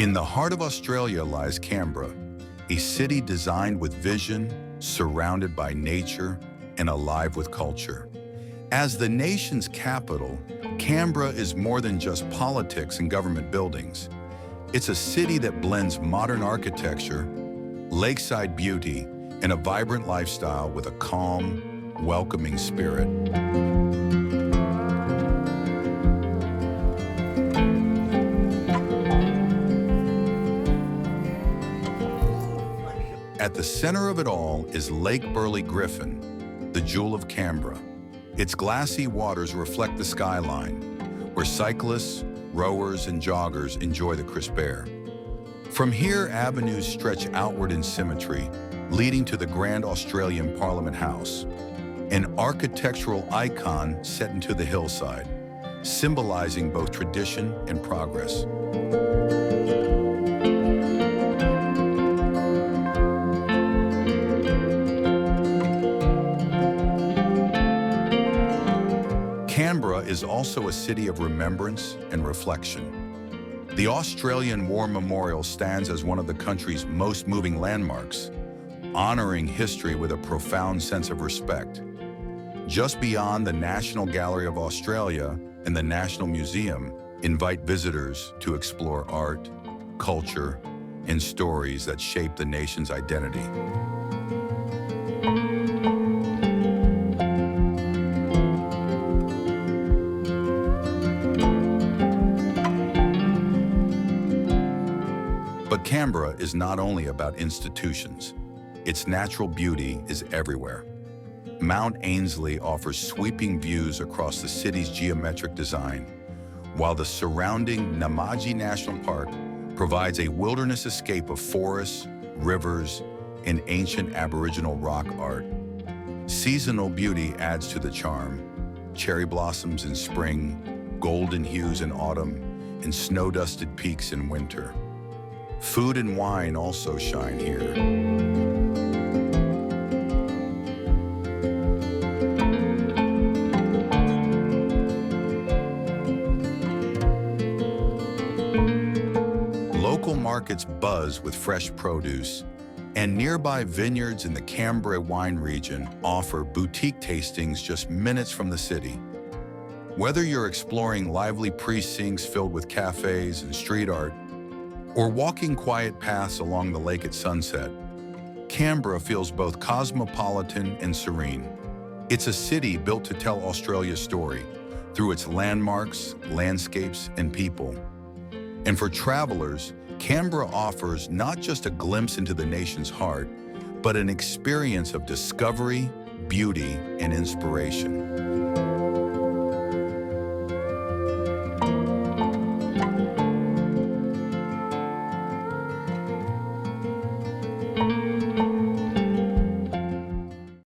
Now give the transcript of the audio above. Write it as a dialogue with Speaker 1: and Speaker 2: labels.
Speaker 1: In the heart of Australia lies Canberra, a city designed with vision, surrounded by nature, and alive with culture. As the nation's capital, Canberra is more than just politics and government buildings. It's a city that blends modern architecture, lakeside beauty, and a vibrant lifestyle with a calm, welcoming spirit. At the center of it all is Lake Burley Griffin, the jewel of Canberra. Its glassy waters reflect the skyline, where cyclists, rowers, and joggers enjoy the crisp air. From here, avenues stretch outward in symmetry, leading to the Grand Australian Parliament House, an architectural icon set into the hillside, symbolizing both tradition and progress. Canberra is also a city of remembrance and reflection. The Australian War Memorial stands as one of the country's most moving landmarks, honoring history with a profound sense of respect. Just beyond the National Gallery of Australia and the National Museum invite visitors to explore art, culture, and stories that shape the nation's identity. But Canberra is not only about institutions. Its natural beauty is everywhere. Mount Ainslie offers sweeping views across the city's geometric design, while the surrounding Namadgi National Park provides a wilderness escape of forests, rivers, and ancient Aboriginal rock art. Seasonal beauty adds to the charm. Cherry blossoms in spring, golden hues in autumn, and snow-dusted peaks in winter. Food and wine also shine here. Local markets buzz with fresh produce, and nearby vineyards in the Canberra wine region offer boutique tastings just minutes from the city. Whether you're exploring lively precincts filled with cafes and street art, or walking quiet paths along the lake at sunset, Canberra feels both cosmopolitan and serene. It's a city built to tell Australia's story through its landmarks, landscapes, and people. And for travelers, Canberra offers not just a glimpse into the nation's heart, but an experience of discovery, beauty, and inspiration.